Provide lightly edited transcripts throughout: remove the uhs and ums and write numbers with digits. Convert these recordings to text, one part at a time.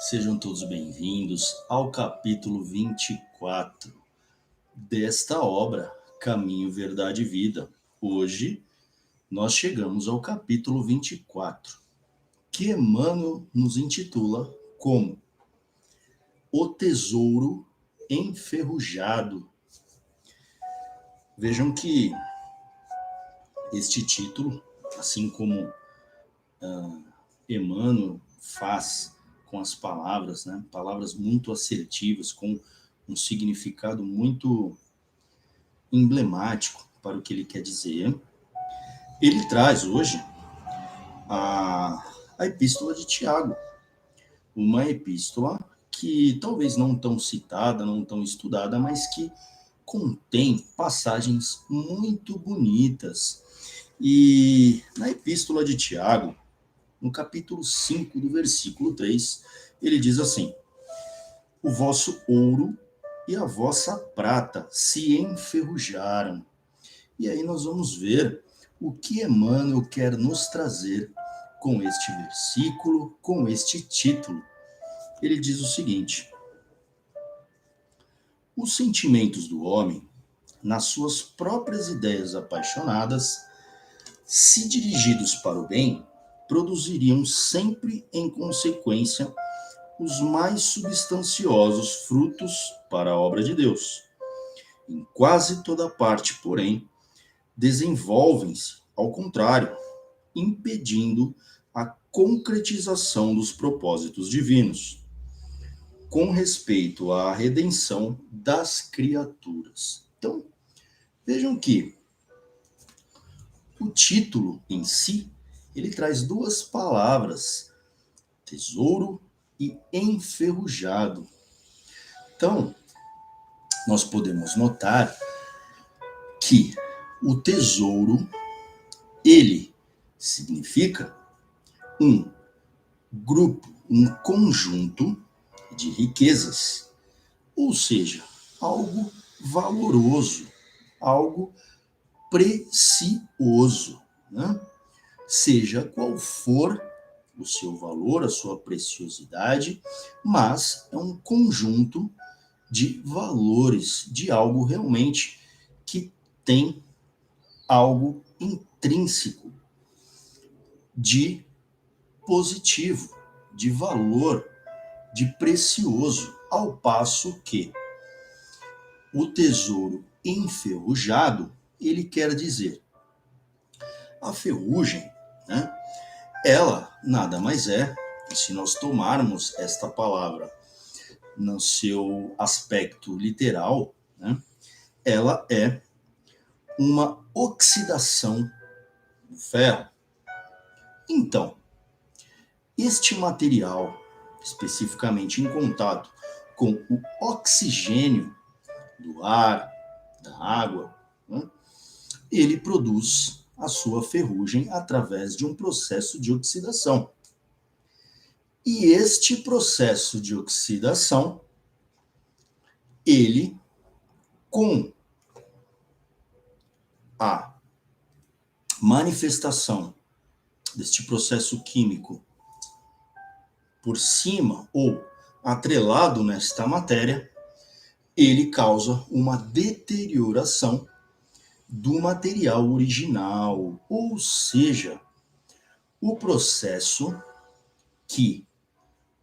Sejam todos bem-vindos ao capítulo 24 desta obra, Caminho, Verdade e Vida. Hoje nós chegamos ao capítulo 24, que Emmanuel nos intitula como O Tesouro Enferrujado. Vejam que este título, assim como Emmanuel faz com as palavras, né? Palavras muito assertivas, com um significado muito emblemático para o que ele quer dizer. Ele traz hoje a epístola de Tiago, uma epístola que talvez não tão citada, não tão estudada, mas que contém passagens muito bonitas. E na epístola de Tiago, no capítulo 5, do versículo 3, ele diz assim: o vosso ouro e a vossa prata se enferrujaram. E aí nós vamos ver o que Emmanuel quer nos trazer com este versículo, com este título. Ele diz o seguinte: os sentimentos do homem, nas suas próprias ideias apaixonadas, se dirigidos para o bem, produziriam sempre em consequência os mais substanciosos frutos para a obra de Deus. Em quase toda parte, porém, desenvolvem-se, ao contrário, impedindo a concretização dos propósitos divinos, com respeito à redenção das criaturas. Então, vejam que o título em si, ele traz duas palavras, tesouro e enferrujado. Então, nós podemos notar que o tesouro, ele significa um grupo, um conjunto de riquezas, ou seja, algo valoroso, algo precioso, né? Seja qual for o seu valor, a sua preciosidade, mas é um conjunto de valores, de algo realmente que tem algo intrínseco de positivo, de valor, de precioso, ao passo que o tesouro enferrujado, ele quer dizer, a ferrugem, né, ela nada mais é, se nós tomarmos esta palavra no seu aspecto literal, né, ela é uma oxidação do ferro. Então, este material, especificamente em contato com o oxigênio do ar, da água, né, ele produz a sua ferrugem através de um processo de oxidação. E este processo de oxidação, ele, com a manifestação deste processo químico por cima ou atrelado nesta matéria, ele causa uma deterioração do material original, ou seja, o processo que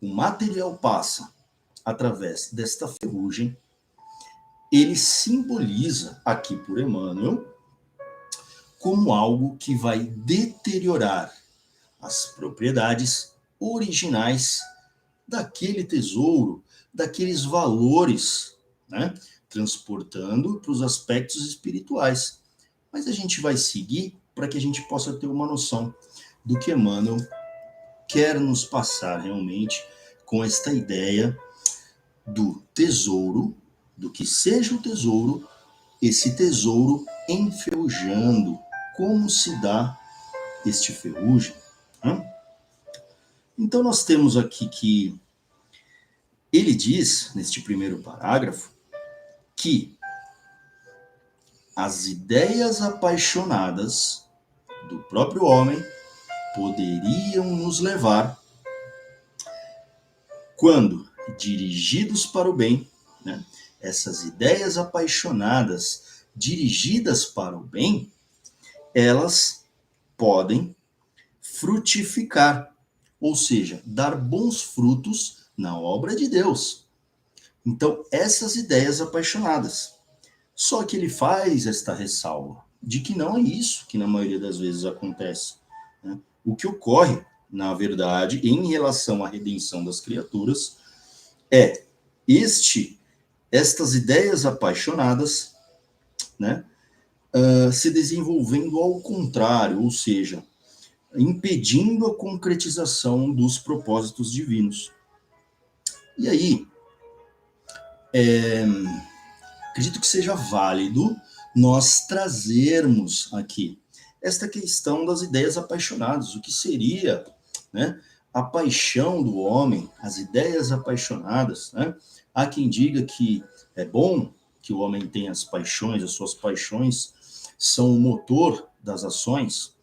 o material passa através desta ferrugem, ele simboliza aqui por Emmanuel como algo que vai deteriorar as propriedades originais daquele tesouro, daqueles valores, né? Transportando para os aspectos espirituais. Mas a gente vai seguir para que a gente possa ter uma noção do que Emmanuel quer nos passar realmente com esta ideia do tesouro, do que seja o tesouro, esse tesouro enferrujando. Como se dá este ferrugem? Né? Então nós temos aqui que ele diz, neste primeiro parágrafo, que as ideias apaixonadas do próprio homem poderiam nos levar, quando dirigidos para o bem, né, essas ideias apaixonadas dirigidas para o bem, elas podem frutificar, ou seja, dar bons frutos na obra de Deus. Então, essas ideias apaixonadas. Só que ele faz esta ressalva de que não é isso que na maioria das vezes acontece, né? O que ocorre, na verdade, em relação à redenção das criaturas, é estas ideias apaixonadas, né, se desenvolvendo ao contrário, ou seja, impedindo a concretização dos propósitos divinos. E aí, acredito que seja válido nós trazermos aqui esta questão das ideias apaixonadas, o que seria, né, a paixão do homem, as ideias apaixonadas, né? Há quem diga que é bom que o homem tenha as paixões, as suas paixões são o motor das ações.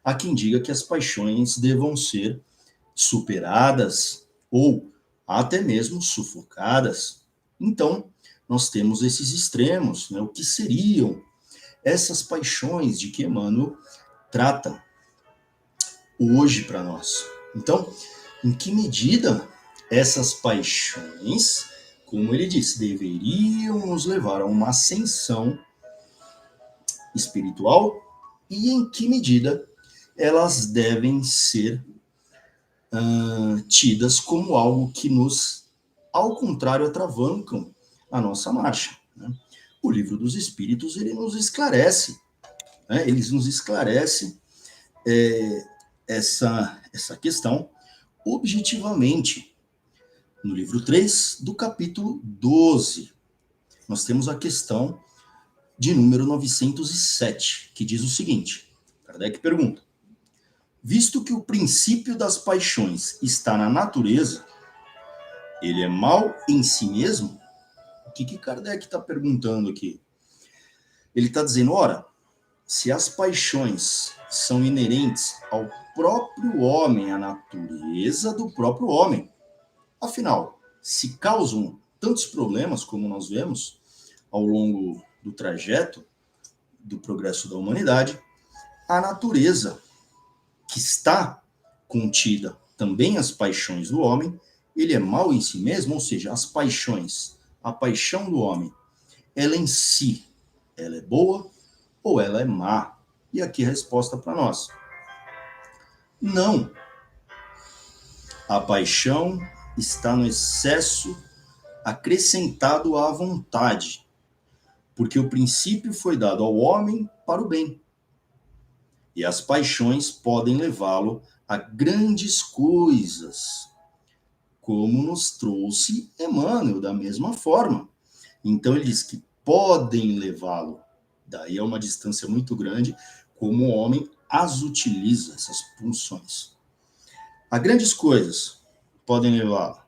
Há quem diga que as paixões devam ser superadas ou até mesmo sufocadas. Então, nós temos esses extremos, né? O que seriam essas paixões de que Emmanuel trata hoje para nós? Então, em que medida essas paixões, como ele diz, deveriam nos levar a uma ascensão espiritual e em que medida elas devem ser tidas como algo que nos, ao contrário, atravancam a nossa marcha, né? O Livro dos Espíritos, ele nos esclarece, né? Ele nos esclarece essa questão objetivamente. No livro 3, do capítulo 12, nós temos a questão de número 907, que diz o seguinte: Kardec pergunta: visto que o princípio das paixões está na natureza, ele é mau em si mesmo? O que Kardec está perguntando aqui? Ele está dizendo, ora, se as paixões são inerentes ao próprio homem, à natureza do próprio homem, afinal, se causam tantos problemas como nós vemos ao longo do trajeto do progresso da humanidade, a natureza que está contida também as paixões do homem, ele é mau em si mesmo, ou seja, as paixões, a paixão do homem, ela em si, ela é boa ou ela é má? E aqui a resposta para nós: não. A paixão está no excesso acrescentado à vontade, porque o princípio foi dado ao homem para o bem. E as paixões podem levá-lo a grandes coisas, como nos trouxe Emmanuel, da mesma forma. Então ele diz que podem levá-lo, daí é uma distância muito grande, como o homem as utiliza, essas pulsões. A grandes coisas podem levá-lo,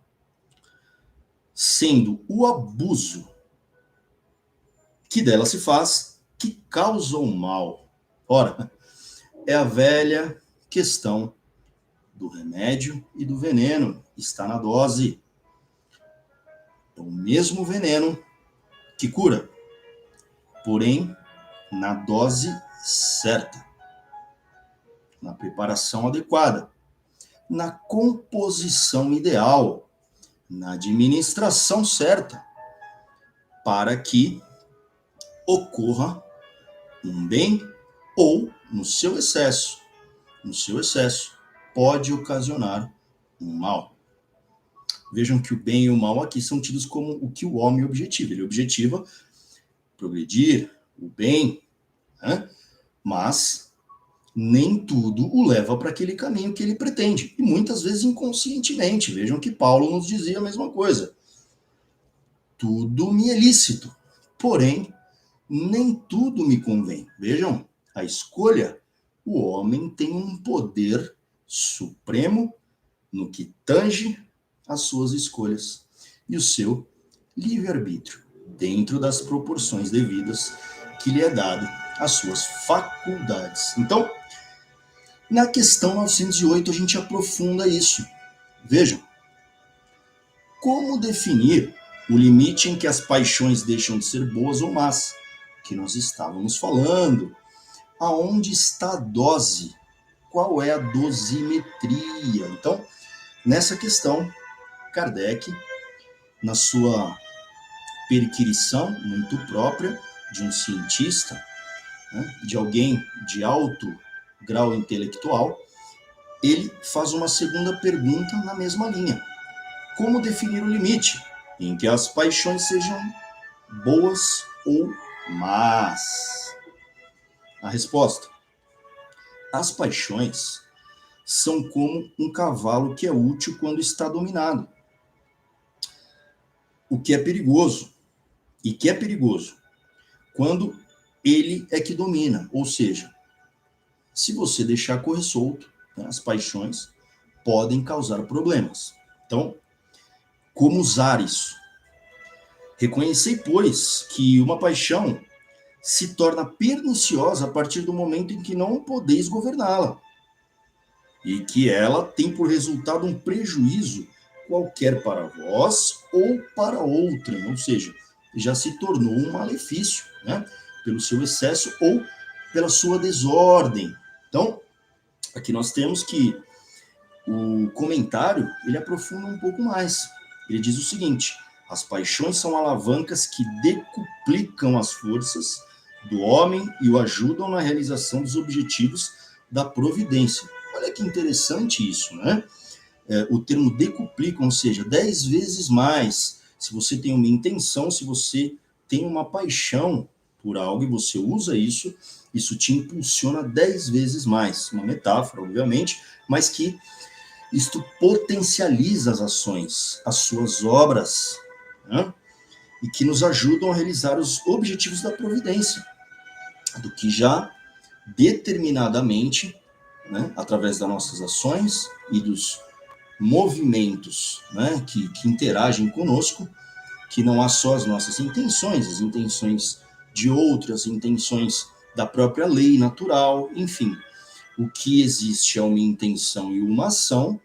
sendo o abuso que dela se faz, que causa o mal. Ora, é a velha questão do remédio e do veneno, está na dose. É o mesmo veneno que cura, porém na dose certa, na preparação adequada, na composição ideal, na administração certa, para que ocorra um bem ou, no seu excesso, pode ocasionar um mal. Vejam que o bem e o mal aqui são tidos como o que o homem objetiva. Ele objetiva progredir, o bem, né? Mas nem tudo o leva para aquele caminho que ele pretende. E muitas vezes inconscientemente. Vejam que Paulo nos dizia a mesma coisa. Tudo me é lícito, porém, nem tudo me convém. Vejam, a escolha, o homem tem um poder supremo no que tange as suas escolhas e o seu livre-arbítrio, dentro das proporções devidas que lhe é dado às suas faculdades. Então, na questão 908, a gente aprofunda isso. Vejam, Como definir o limite em que as paixões deixam de ser boas ou más? Que nós estávamos falando. Aonde está a dose? Qual é a dosimetria? Então, nessa questão, Kardec, na sua perquirição muito própria de um cientista, né, de alguém de alto grau intelectual, ele faz uma segunda pergunta na mesma linha. Como definir o limite em que as paixões sejam boas ou más? A resposta: as paixões são como um cavalo que é útil quando está dominado. O que é perigoso, e que é perigoso, quando ele é que domina. Ou seja, se você deixar correr solto, né, as paixões podem causar problemas. Então, como usar isso? Reconhecei, pois, que uma paixão se torna perniciosa a partir do momento em que não podeis governá-la, e que ela tem por resultado um prejuízo qualquer para vós ou para outrem, ou seja, já se tornou um malefício, né? Pelo seu excesso ou pela sua desordem. Então, aqui nós temos que o comentário, ele aprofunda um pouco mais. Ele diz o seguinte: as paixões são alavancas que decuplicam as forças do homem e o ajudam na realização dos objetivos da providência. Olha que interessante isso, né? O termo decuplicam, ou seja, 10 vezes mais. Se você tem uma intenção, se você tem uma paixão por algo e você usa isso, isso te impulsiona 10 vezes mais. Uma metáfora, obviamente, mas que isto potencializa as ações, as suas obras, né? E que nos ajudam a realizar os objetivos da providência, do que já determinadamente, né, através das nossas ações e dos movimentos, né, que interagem conosco, que não há só as nossas intenções, as intenções de outras, intenções da própria lei natural, enfim. O que existe é uma intenção e uma ação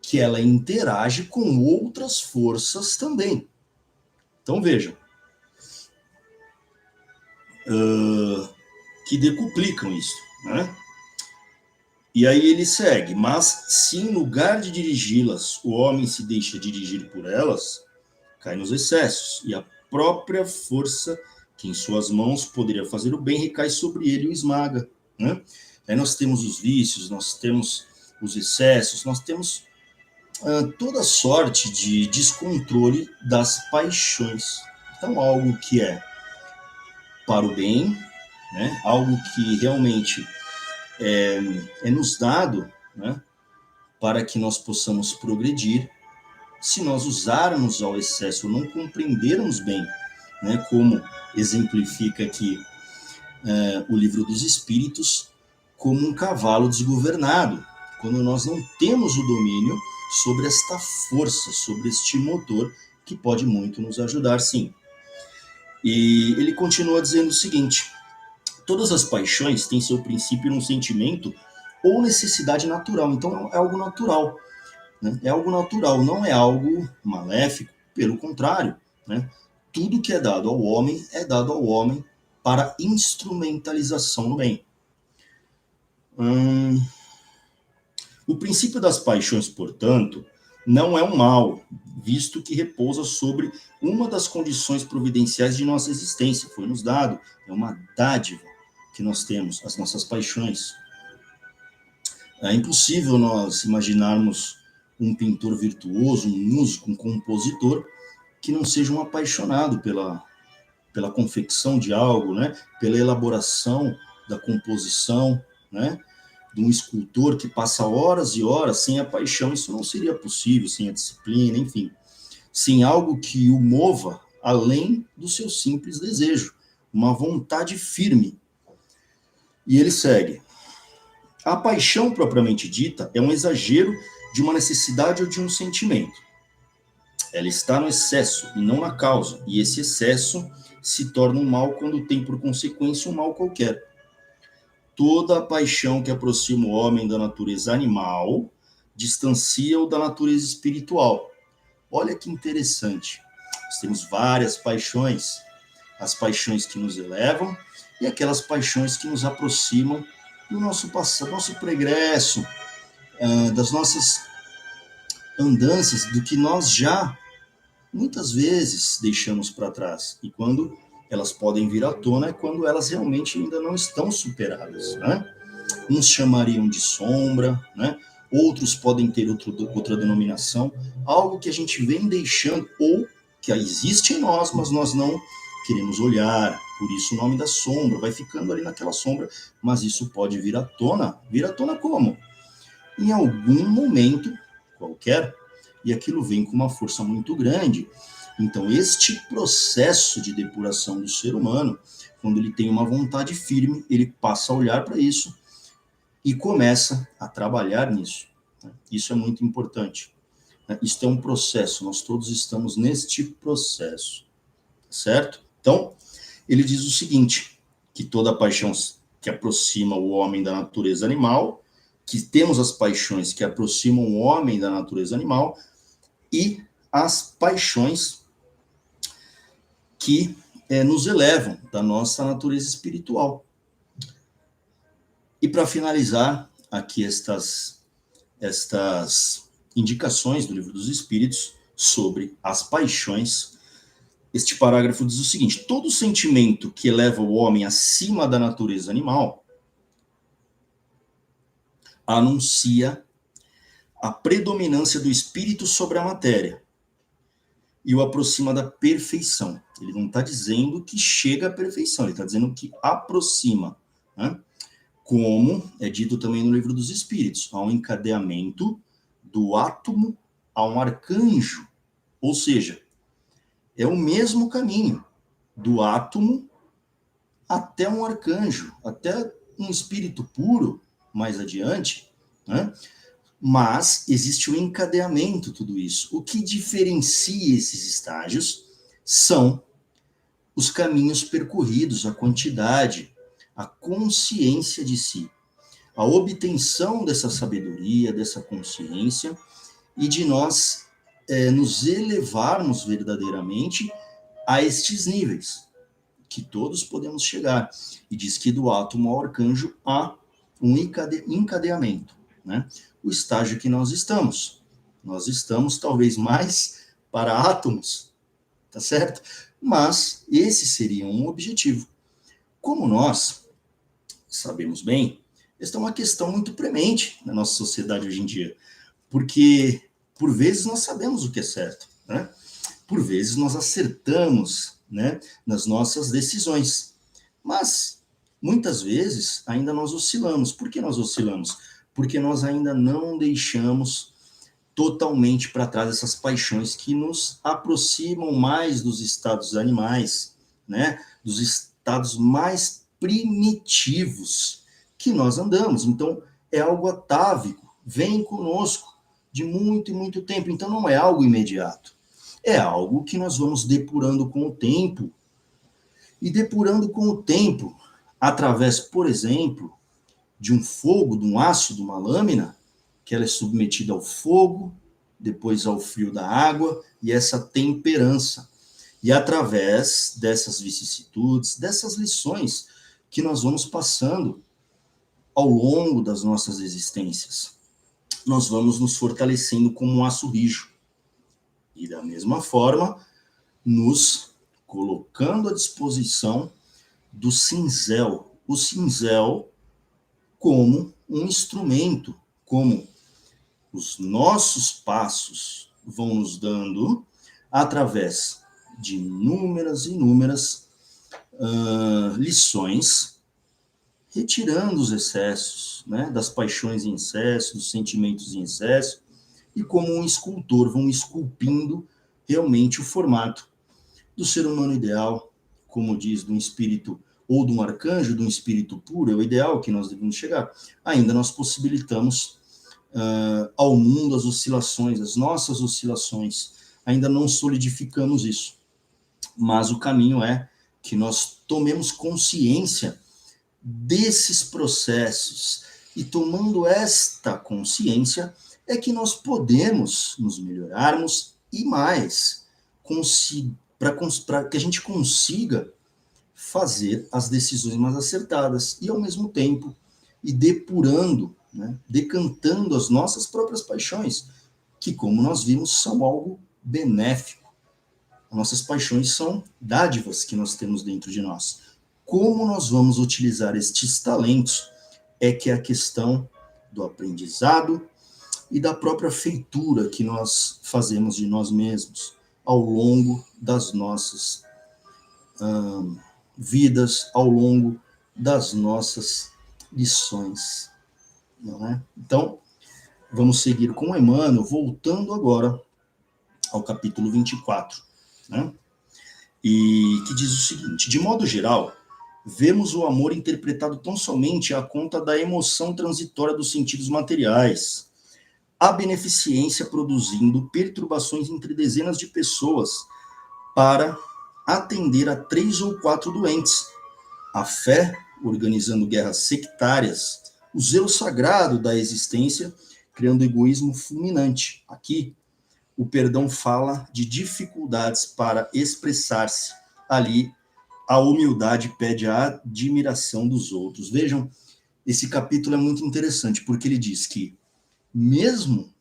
que ela interage com outras forças também. Então vejam, que decuplicam isso, né? E aí ele segue: mas se em lugar de dirigi-las, o homem se deixa dirigir por elas, cai nos excessos, e a própria força que em suas mãos poderia fazer o bem recai sobre ele e o esmaga, né? Aí nós temos os vícios, nós temos os excessos, nós temos toda sorte de descontrole das paixões. Então, algo que é para o bem, né? Algo que realmente é nos dado, né? Para que nós possamos progredir. Se nós usarmos ao excesso, não compreendermos bem, né? Como exemplifica aqui o Livro dos Espíritos, como um cavalo desgovernado, quando nós não temos o domínio sobre esta força, sobre este motor, que pode muito nos ajudar, sim. E ele continua dizendo o seguinte: todas as paixões têm seu princípio num sentimento ou necessidade natural, então é algo natural, né? É algo natural, não é algo maléfico, pelo contrário, né? Tudo que é dado ao homem é dado ao homem para instrumentalização no bem. O princípio das paixões, portanto, não é um mal, visto que repousa sobre uma das condições providenciais de nossa existência. Foi nos dado, é uma dádiva que nós temos, as nossas paixões. É impossível nós imaginarmos um pintor virtuoso, um músico, um compositor, que não seja um apaixonado pela confecção de algo, né? Pela elaboração da composição, né? De um escultor que passa horas e horas sem a paixão, isso não seria possível, sem a disciplina, enfim, sem algo que o mova além do seu simples desejo, uma vontade firme. E ele segue: a paixão propriamente dita é um exagero de uma necessidade ou de um sentimento. Ela está no excesso e não na causa, e esse excesso se torna um mal quando tem por consequência um mal qualquer. Toda a paixão que aproxima o homem da natureza animal distancia-o da natureza espiritual. Olha que interessante. Nós temos várias paixões. As paixões que nos elevam e aquelas paixões que nos aproximam do nosso passado, nosso progresso, das nossas andanças, do que nós já muitas vezes deixamos para trás. E quando elas podem vir à tona é quando elas realmente ainda não estão superadas, né? Uns chamariam de sombra, né? Outros podem ter outra denominação, algo que a gente vem deixando ou que existe em nós, mas nós não queremos olhar, por isso o nome da sombra, vai ficando ali naquela sombra, mas isso pode vir à tona. Vir à tona como? Em algum momento qualquer, e aquilo vem com uma força muito grande. Então, este processo de depuração do ser humano, quando ele tem uma vontade firme, ele passa a olhar para isso e começa a trabalhar nisso. Isso é muito importante. Isto é um processo, nós todos estamos neste processo, certo? Então, ele diz o seguinte, que toda paixão que aproxima o homem da natureza animal, que temos as paixões que aproximam o homem da natureza animal e as paixões que nos elevam da nossa natureza espiritual. E para finalizar aqui estas indicações do Livro dos Espíritos sobre as paixões, este parágrafo diz o seguinte: todo sentimento que eleva o homem acima da natureza animal anuncia a predominância do espírito sobre a matéria e o aproxima da perfeição. Ele não está dizendo que chega à perfeição, ele está dizendo que aproxima, né? Como é dito também no Livro dos Espíritos, há um encadeamento do átomo a um arcanjo, ou seja, é o mesmo caminho, do átomo até um arcanjo, até um espírito puro, mais adiante, né? Mas existe um encadeamento, tudo isso. O que diferencia esses estágios são os caminhos percorridos, a quantidade, a consciência de si, a obtenção dessa sabedoria, dessa consciência, e de nós nos elevarmos verdadeiramente a estes níveis, que todos podemos chegar. E diz que do átomo ao arcanjo há um encadeamento, né? O estágio que nós estamos talvez mais para átomos, tá certo? Mas esse seria um objetivo. Como nós sabemos bem, esta é uma questão muito premente na nossa sociedade hoje em dia, porque por vezes nós sabemos o que é certo, né? Por vezes nós acertamos, né, nas nossas decisões, mas muitas vezes ainda nós oscilamos. Por que nós oscilamos? Porque nós ainda não deixamos totalmente para trás essas paixões que nos aproximam mais dos estados animais, né, dos estados mais primitivos que nós andamos. Então, é algo atávico, vem conosco de muito e muito tempo. Então, não é algo imediato. É algo que nós vamos depurando com o tempo. E depurando com o tempo, através, por exemplo, de um fogo, de um aço, de uma lâmina, que ela é submetida ao fogo, depois ao frio da água e essa temperança. E através dessas vicissitudes, dessas lições que nós vamos passando ao longo das nossas existências, nós vamos nos fortalecendo como um aço rijo. E da mesma forma, nos colocando à disposição do cinzel. O cinzel como um instrumento, como os nossos passos vão nos dando através de inúmeras lições, retirando os excessos, né, das paixões em excesso, dos sentimentos em excesso, e como um escultor vão esculpindo realmente o formato do ser humano ideal, como diz, de um espírito ou de um arcanjo, de um espírito puro, é o ideal que nós devemos chegar. Ainda nós possibilitamos ao mundo as oscilações, as nossas oscilações, ainda não solidificamos isso. Mas o caminho é que nós tomemos consciência desses processos, e tomando esta consciência é que nós podemos nos melhorarmos e mais, para que a gente consiga fazer as decisões mais acertadas e, ao mesmo tempo, ir depurando, né, decantando as nossas próprias paixões, que, como nós vimos, são algo benéfico. As nossas paixões são dádivas que nós temos dentro de nós. Como nós vamos utilizar estes talentos é que é a questão do aprendizado e da própria feitura que nós fazemos de nós mesmos ao longo das nossas vidas, ao longo das nossas lições. Não é? Então, vamos seguir com Emmanuel, voltando agora ao capítulo 24, né? E que diz o seguinte: de modo geral, vemos o amor interpretado tão somente à conta da emoção transitória dos sentidos materiais, a beneficência produzindo perturbações entre dezenas de pessoas para atender a 3 ou 4 doentes, a fé organizando guerras sectárias, o zelo sagrado da existência criando egoísmo fulminante. Aqui, o perdão fala de dificuldades para expressar-se. Ali, a humildade pede a admiração dos outros. Vejam, esse capítulo é muito interessante, porque ele diz que, mesmo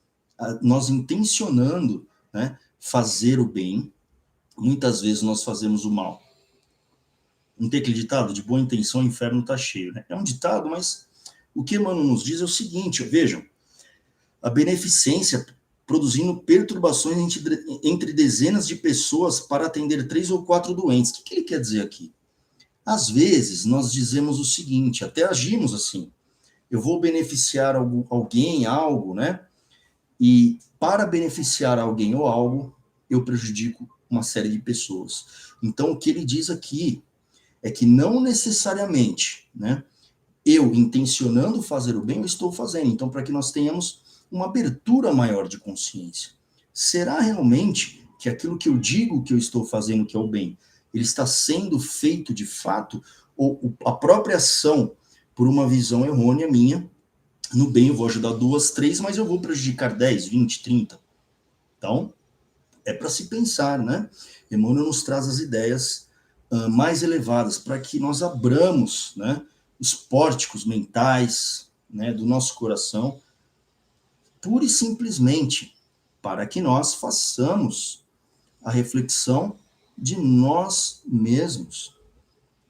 nós intencionando, né, fazer o bem, muitas vezes nós fazemos o mal. Não tem aquele ditado, de boa intenção o inferno está cheio, né? É um ditado, mas o que Emmanuel nos diz é o seguinte, vejam, a beneficência produzindo perturbações entre dezenas de pessoas para atender 3 ou 4 doentes. O que ele quer dizer aqui? Às vezes, nós dizemos o seguinte, até agimos assim, eu vou beneficiar alguém, algo, né? E para beneficiar alguém ou algo, eu prejudico uma série de pessoas. Então, o que ele diz aqui é que não necessariamente, né, eu intencionando fazer o bem, eu estou fazendo. Então, para que nós tenhamos uma abertura maior de consciência. Será realmente que aquilo que eu digo que eu estou fazendo que é o bem, ele está sendo feito de fato, ou a própria ação, por uma visão errônea minha, no bem eu vou ajudar 2, 3, mas eu vou prejudicar 10, 20, 30. Então, é para se pensar, né? Emmanuel nos traz as ideias mais elevadas, para que nós abramos, né, os pórticos mentais, né, do nosso coração, pura e simplesmente para que nós façamos a reflexão de nós mesmos.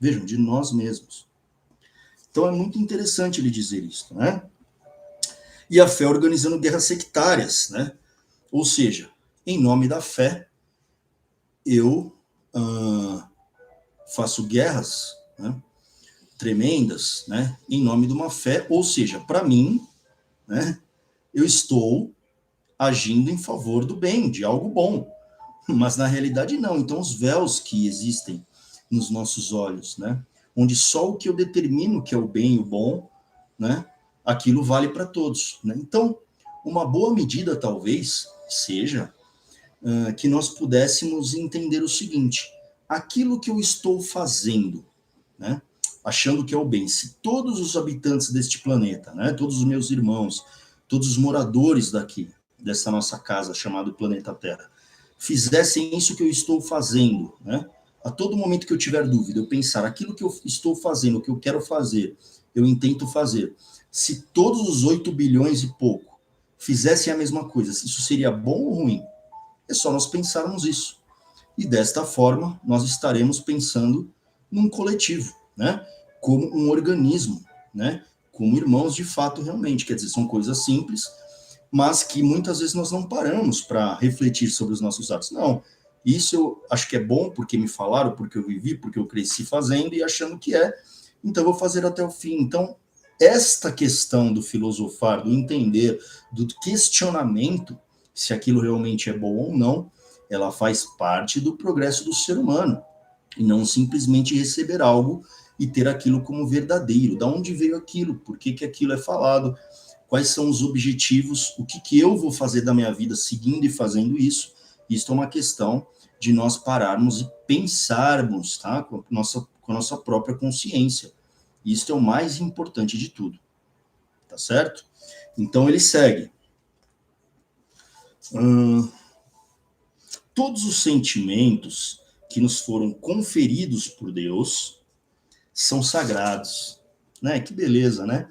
Vejam, de nós mesmos. Então é muito interessante ele dizer isso, né? E a fé organizando guerras sectárias, né? Ou seja, em nome da fé, eu faço guerras, né, tremendas, né, em nome de uma fé, ou seja, para mim, né, eu estou agindo em favor do bem, de algo bom, mas na realidade não. Então os véus que existem nos nossos olhos, né, onde só o que eu determino que é o bem e o bom, né, aquilo vale para todos, né? Então, uma boa medida talvez seja que nós pudéssemos entender o seguinte: aquilo que eu estou fazendo, né, achando que é o bem, se todos os habitantes deste planeta, né, todos os meus irmãos, todos os moradores daqui, dessa nossa casa chamada planeta Terra, fizessem isso que eu estou fazendo, né, a todo momento que eu tiver dúvida, eu pensar aquilo que eu estou fazendo, o que eu quero fazer, eu intento fazer, se todos os 8 bilhões e pouco fizessem a mesma coisa, isso seria bom ou ruim? É só nós pensarmos isso. E desta forma, nós estaremos pensando num coletivo, né? Como um organismo, né? Como irmãos de fato realmente. Quer dizer, são coisas simples, mas que muitas vezes nós não paramos para refletir sobre os nossos atos. Não, isso eu acho que é bom porque me falaram, porque eu vivi, porque eu cresci fazendo e achando que é, então eu vou fazer até o fim. Então, esta questão do filosofar, do entender, do questionamento, se aquilo realmente é bom ou não, ela faz parte do progresso do ser humano, e não simplesmente receber algo e ter aquilo como verdadeiro. Da onde veio aquilo? Por que que aquilo é falado? Quais são os objetivos? O que que eu vou fazer da minha vida seguindo e fazendo isso? Isso é uma questão de nós pararmos e pensarmos, tá? Com a nossa própria consciência. Isso é o mais importante de tudo. Tá certo? Então ele segue. todos os sentimentos que nos foram conferidos por Deus são sagrados, né? Que beleza, né?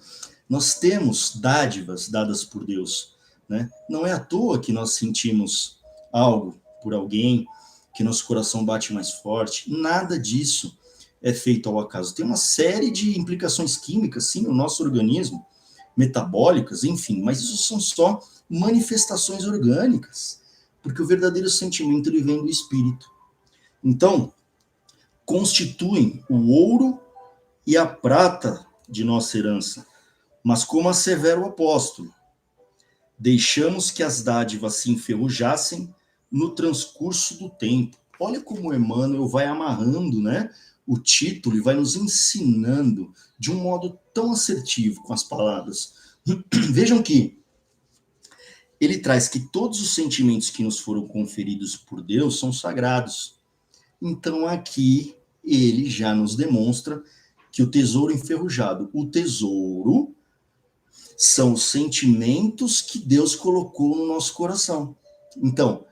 Nós temos dádivas dadas por Deus, né? Não é à toa que nós sentimos algo por alguém, que nosso coração bate mais forte. Nada disso é feito ao acaso. Tem uma série de implicações químicas, sim, no nosso organismo, metabólicas, enfim, mas isso são só manifestações orgânicas, porque o verdadeiro sentimento ele vem do espírito. Então, constituem o ouro e a prata de nossa herança. Mas como assevera o apóstolo, deixamos que as dádivas se enferrujassem no transcurso do tempo. Olha como Emmanuel vai amarrando, né, o título e vai nos ensinando de um modo tão assertivo com as palavras. Vejam que ele traz que todos os sentimentos que nos foram conferidos por Deus são sagrados. Então aqui ele já nos demonstra que o tesouro enferrujado, o tesouro são os sentimentos que Deus colocou no nosso coração. Então,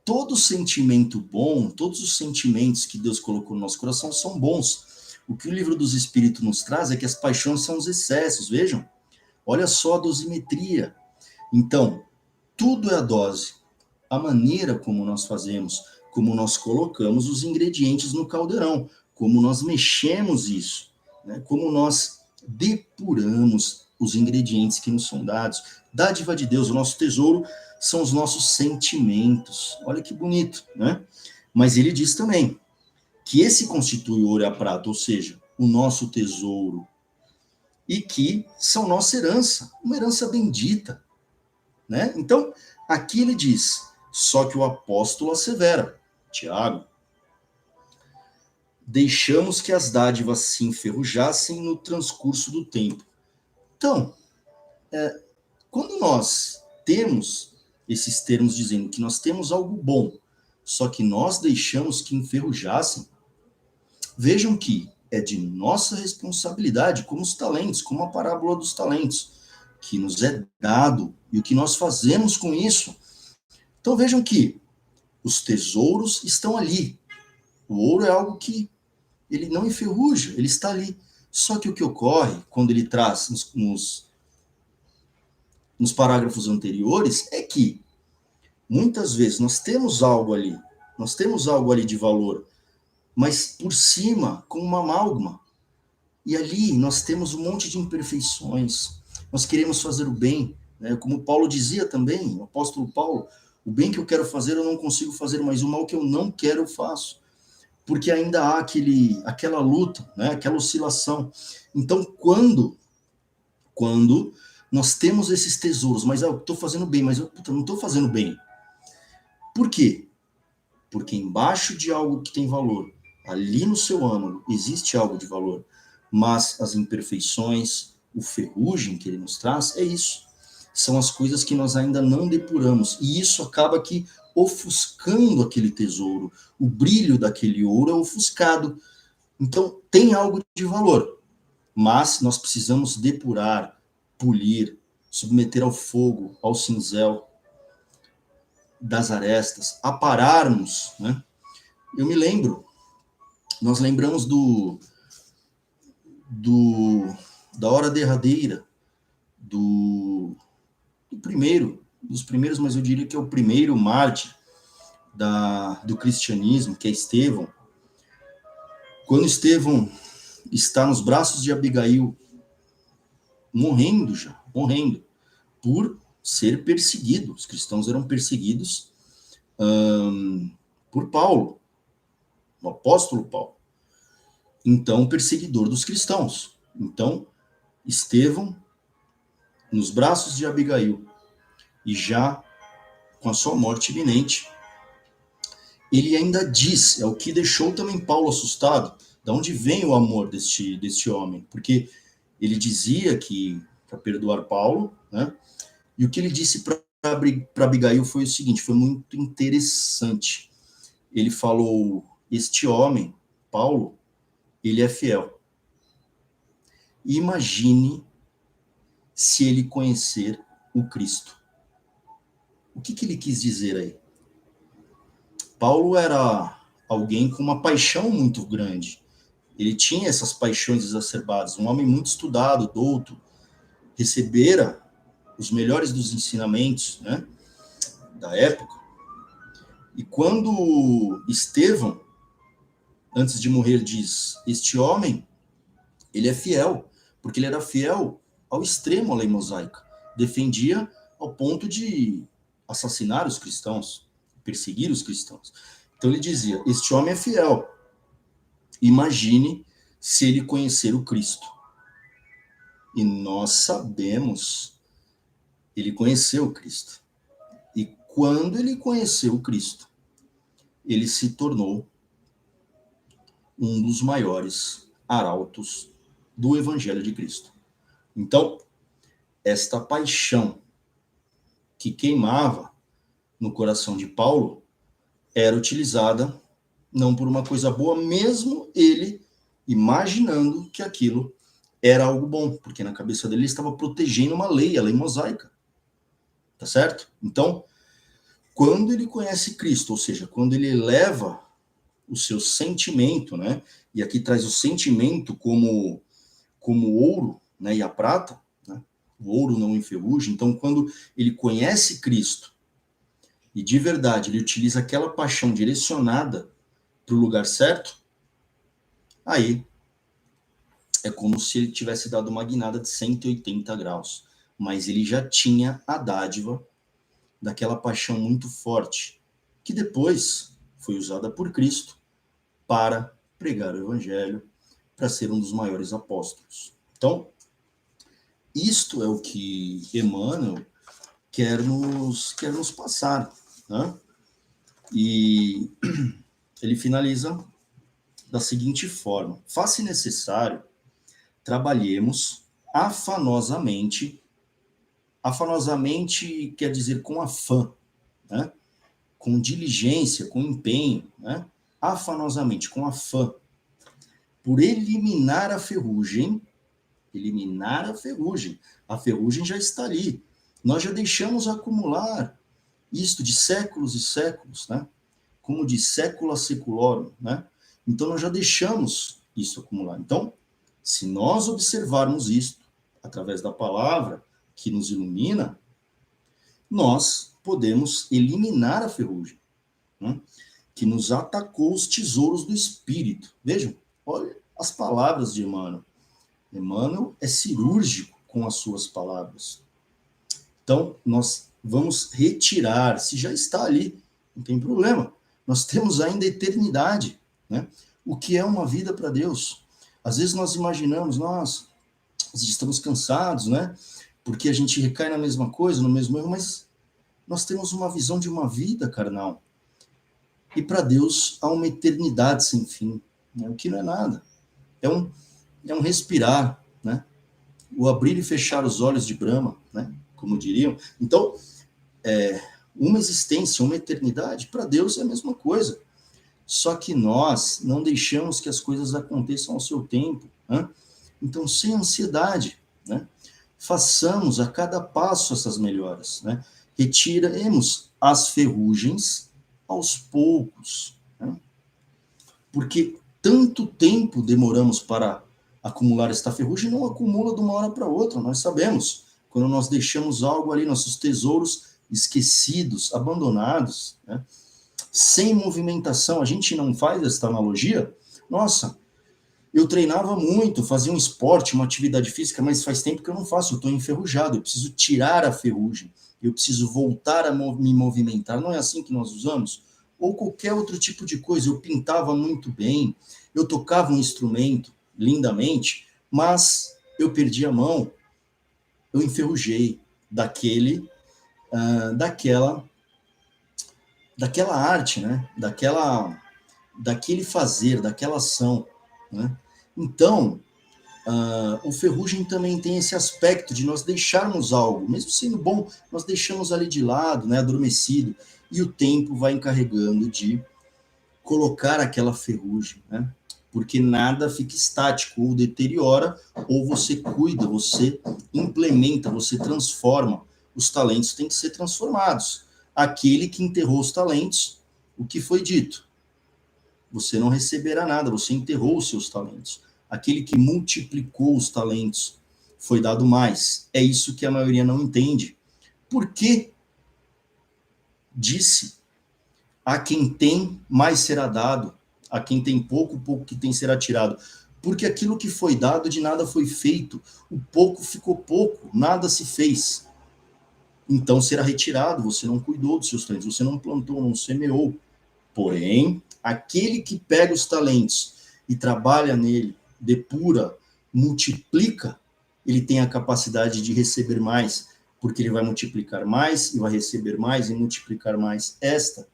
todo sentimento bom, todos os sentimentos que Deus colocou no nosso coração são bons. O que o livro dos Espíritos nos traz é que as paixões são os excessos, vejam. Olha só a dosimetria. Então, tudo é a dose. A maneira como nós fazemos, como nós colocamos os ingredientes no caldeirão, como nós mexemos isso, né? Como nós depuramos os ingredientes que nos são dados. Dádiva de Deus, o nosso tesouro são os nossos sentimentos. Olha que bonito, né? Mas ele diz também que esse constitui o ouro e a prata, ou seja, o nosso tesouro, e que são nossa herança, uma herança bendita, né? Então, aqui ele diz, só que o apóstolo assevera, Tiago, deixamos que as dádivas se enferrujassem no transcurso do tempo. Então, quando nós temos esses termos dizendo que nós temos algo bom, só que nós deixamos que enferrujassem, vejam que é de nossa responsabilidade, como os talentos, como a parábola dos talentos, que nos é dado e o que nós fazemos com isso. Então vejam que os tesouros estão ali. O ouro é algo que ele não enferruja, ele está ali. Só que o que ocorre quando ele traz nos parágrafos anteriores é que muitas vezes nós temos algo ali de valor, mas por cima, com uma amálgama. E ali nós temos um monte de imperfeições. Nós queremos fazer o bem, né? Como Paulo dizia também, o apóstolo Paulo, o bem que eu quero fazer eu não consigo fazer, mas o mal que eu não quero eu faço. Porque ainda há aquela luta, né? Aquela oscilação. Então, quando nós temos esses tesouros, mas eu estou fazendo bem, mas eu não estou fazendo bem. Por quê? Porque embaixo de algo que tem valor, ali no seu âmago, existe algo de valor. Mas as imperfeições, o ferrugem que ele nos traz, é isso. São as coisas que nós ainda não depuramos. E isso acaba aqui ofuscando aquele tesouro. O brilho daquele ouro é ofuscado. Então, tem algo de valor. Mas nós precisamos depurar, polir, submeter ao fogo, ao cinzel das arestas, apararmos, né? Eu me lembro, nós lembramos da hora derradeira, dos primeiros, mas eu diria que é o primeiro mártir do cristianismo, que é Estevão. Quando Estevão está nos braços de Abigail, morrendo, por ser perseguido. Os cristãos eram perseguidos por Paulo, o apóstolo Paulo. Então, perseguidor dos cristãos. Então, Estevão, nos braços de Abigail, e já com a sua morte iminente, ele ainda diz, é o que deixou também Paulo assustado, de onde vem o amor deste homem, porque ele dizia que para perdoar Paulo, né? E o que ele disse para Abigail foi o seguinte, foi muito interessante. Ele falou, este homem, Paulo, ele é fiel. E imagine se ele conhecer o Cristo. O que ele quis dizer aí? Paulo era alguém com uma paixão muito grande. Ele tinha essas paixões exacerbadas, um homem muito estudado, douto, recebera os melhores dos ensinamentos, né, da época. E quando Estevão, antes de morrer, diz: este homem, ele é fiel, porque ele era fiel ao extremo à lei mosaica. Defendia ao ponto de assassinar os cristãos, perseguir os cristãos. Então ele dizia: este homem é fiel. Imagine se ele conhecer o Cristo. E nós sabemos, ele conheceu o Cristo. E quando ele conheceu o Cristo, ele se tornou um dos maiores arautos do Evangelho de Cristo. Então, esta paixão que queimava no coração de Paulo era utilizada não por uma coisa boa, mesmo ele imaginando que aquilo era algo bom, porque na cabeça dele ele estava protegendo uma lei, a lei mosaica. Tá certo? Então, quando ele conhece Cristo, ou seja, quando ele eleva o seu sentimento, né? E aqui traz o sentimento como ouro, né? E a prata, né? O ouro não enferruja. Então, quando ele conhece Cristo e de verdade ele utiliza aquela paixão direcionada para o lugar certo, aí é como se ele tivesse dado uma guinada de 180 graus. Mas ele já tinha a dádiva daquela paixão muito forte, que depois foi usada por Cristo para pregar o Evangelho, para ser um dos maiores apóstolos. Então, isto é o que Emmanuel quer nos passar, né? E ele finaliza da seguinte forma: faz-se necessário trabalhemos afanosamente quer dizer com afã, né? Com diligência, com empenho, né? Afanosamente, com afã, por eliminar a ferrugem. A ferrugem já está ali. Nós já deixamos acumular isto de séculos e séculos, né? Como de sécula seculorum, né? Então nós já deixamos isso acumular. Então, se nós observarmos isto através da palavra que nos ilumina, nós podemos eliminar a ferrugem, né? Que nos atacou os tesouros do espírito. Vejam, olha as palavras de Emmanuel. Emmanuel é cirúrgico com as suas palavras. Então, nós vamos retirar, se já está ali, não tem problema. Nós temos ainda a eternidade, né? O que é uma vida para Deus? Às vezes nós imaginamos, nós estamos cansados, né? Porque a gente recai na mesma coisa, no mesmo erro, mas nós temos uma visão de uma vida carnal. E para Deus há uma eternidade sem fim, né? O que não é nada. É um respirar, né? O abrir e fechar os olhos de Brahma, né? Como diriam. Então, uma existência, uma eternidade, para Deus é a mesma coisa. Só que nós não deixamos que as coisas aconteçam ao seu tempo, né? Então, sem ansiedade, né? Façamos a cada passo essas melhoras, né? Retiremos as ferrugens aos poucos, né? Porque tanto tempo demoramos para acumular esta ferrugem, não acumula de uma hora para outra, nós sabemos. Quando nós deixamos algo ali, nossos tesouros esquecidos, abandonados, né? Sem movimentação, a gente não faz esta analogia? Nossa, eu treinava muito, fazia um esporte, uma atividade física, mas faz tempo que eu não faço, eu estou enferrujado, eu preciso tirar a ferrugem, eu preciso voltar a me movimentar. Não é assim que nós usamos? Ou qualquer outro tipo de coisa. Eu pintava muito bem, eu tocava um instrumento lindamente, mas eu perdi a mão, eu enferrujei daquela arte, né? Daquele fazer, daquela ação, né? Então, o ferrugem também tem esse aspecto de nós deixarmos algo, mesmo sendo bom, nós deixamos ali de lado, né, adormecido, e o tempo vai encarregando de colocar aquela ferrugem, né? Porque nada fica estático, ou deteriora, ou você cuida, você implementa, você transforma. Os talentos têm que ser transformados. Aquele que enterrou os talentos o que foi dito? Você não receberá nada, você enterrou os seus talentos. Aquele que multiplicou os talentos foi dado mais. É isso que a maioria não entende. Por que disse: a quem tem, mais será dado. A quem tem pouco, pouco que tem será tirado. Porque aquilo que foi dado, de nada foi feito. O pouco ficou pouco, nada se fez. Então será retirado, você não cuidou dos seus talentos, você não plantou, não semeou. Porém, aquele que pega os talentos e trabalha nele, depura, multiplica, ele tem a capacidade de receber mais, porque ele vai multiplicar mais e vai receber mais e multiplicar mais. Esta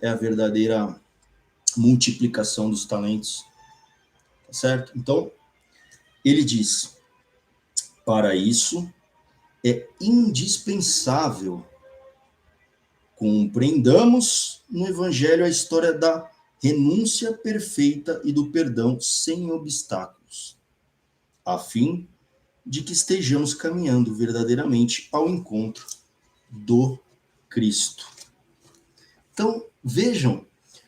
é a verdadeira multiplicação dos talentos, tá certo? Então, ele diz: para isso é indispensável compreendamos no Evangelho a história da renúncia perfeita e do perdão sem obstáculos, a fim de que estejamos caminhando verdadeiramente ao encontro do Cristo. Então, vejam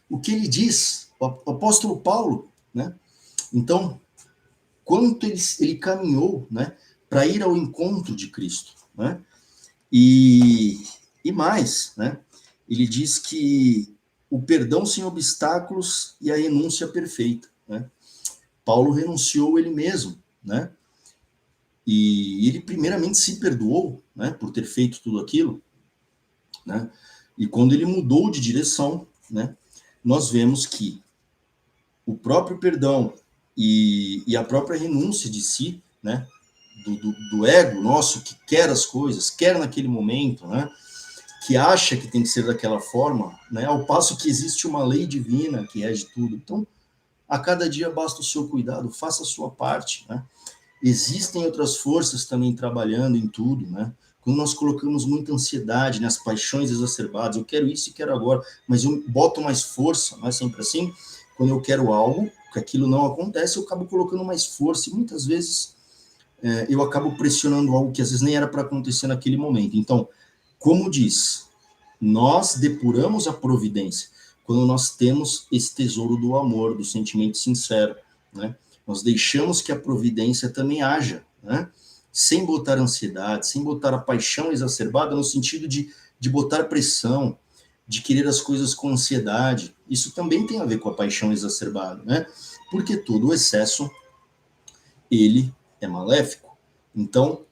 o que ele diz, o apóstolo Paulo, né? Então, quanto ele caminhou, né, para ir ao encontro de Cristo, né? E mais, né? Ele diz que o perdão sem obstáculos e a renúncia perfeita, né? Paulo renunciou ele mesmo, né? E ele primeiramente se perdoou, né, por ter feito tudo aquilo, né? E quando ele mudou de direção, né, nós vemos que o próprio perdão e a própria renúncia de si, né, do ego nosso que quer as coisas, quer naquele momento, né, que acha que tem que ser daquela forma, né, ao passo que existe uma lei divina que rege tudo. Então, a cada dia basta o seu cuidado, faça a sua parte, né? Existem outras forças também trabalhando em tudo, né? Quando nós colocamos muita ansiedade nas paixões exacerbadas, eu quero isso e quero agora, mas eu boto mais força, não é sempre assim? Quando eu quero algo, que aquilo não acontece, eu acabo colocando mais força e muitas vezes eu acabo pressionando algo que às vezes nem era para acontecer naquele momento. Então, como diz, nós depuramos a providência quando nós temos esse tesouro do amor, do sentimento sincero, né? Nós deixamos que a providência também haja, né? Sem botar ansiedade, sem botar a paixão exacerbada no sentido de botar pressão, de querer as coisas com ansiedade. Isso também tem a ver com a paixão exacerbada, né? Porque todo o excesso, ele é maléfico. Então,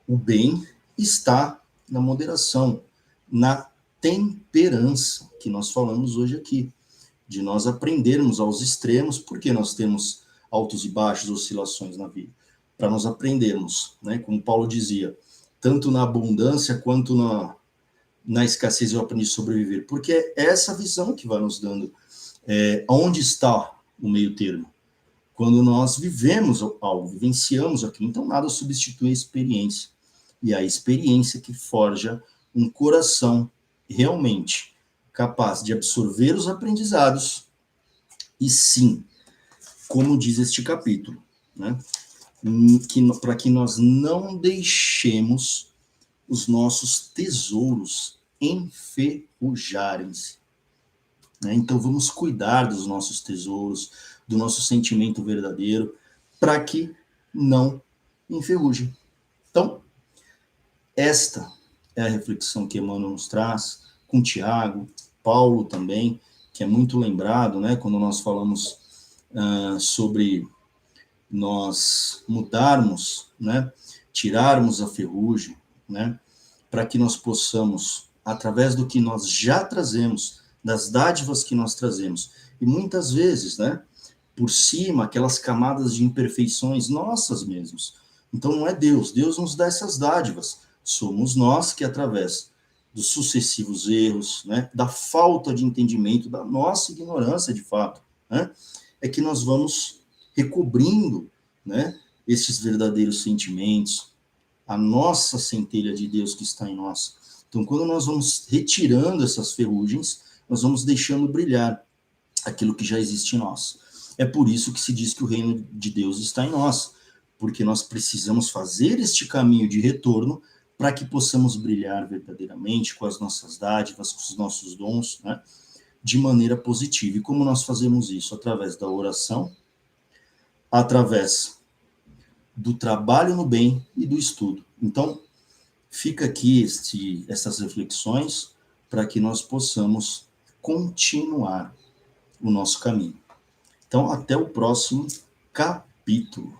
o bem está na moderação, na temperança, que nós falamos hoje aqui, de nós aprendermos aos extremos, porque nós temos altos e baixos, oscilações na vida, para nós aprendermos, né? Como Paulo dizia, tanto na abundância quanto na escassez eu aprendi a sobreviver, porque é essa visão que vai nos dando onde está o meio termo. Quando nós vivemos algo, vivenciamos aquilo, então nada substitui a experiência. E a experiência que forja um coração realmente capaz de absorver os aprendizados e sim, como diz este capítulo, né, para que nós não deixemos os nossos tesouros enferrujarem-se. Né? Então vamos cuidar dos nossos tesouros, do nosso sentimento verdadeiro, para que não enferrujem. Então, esta é a reflexão que Emmanuel nos traz, com Tiago, Paulo também, que é muito lembrado, né, quando nós falamos sobre nós mudarmos, né, tirarmos a ferrugem, né, para que nós possamos, através do que nós já trazemos, das dádivas que nós trazemos, e muitas vezes, né, por cima, aquelas camadas de imperfeições nossas mesmos. Então não é Deus, Deus nos dá essas dádivas, somos nós que, através dos sucessivos erros, né, da falta de entendimento, da nossa ignorância de fato, né, é que nós vamos recobrindo, né, esses verdadeiros sentimentos, a nossa centelha de Deus que está em nós. Então, quando nós vamos retirando essas ferrugens, nós vamos deixando brilhar aquilo que já existe em nós. É por isso que se diz que o reino de Deus está em nós, porque nós precisamos fazer este caminho de retorno para que possamos brilhar verdadeiramente com as nossas dádivas, com os nossos dons, né, de maneira positiva. E como nós fazemos isso? Através da oração, através do trabalho no bem e do estudo. Então, fica aqui essas reflexões para que nós possamos continuar o nosso caminho. Então, até o próximo capítulo.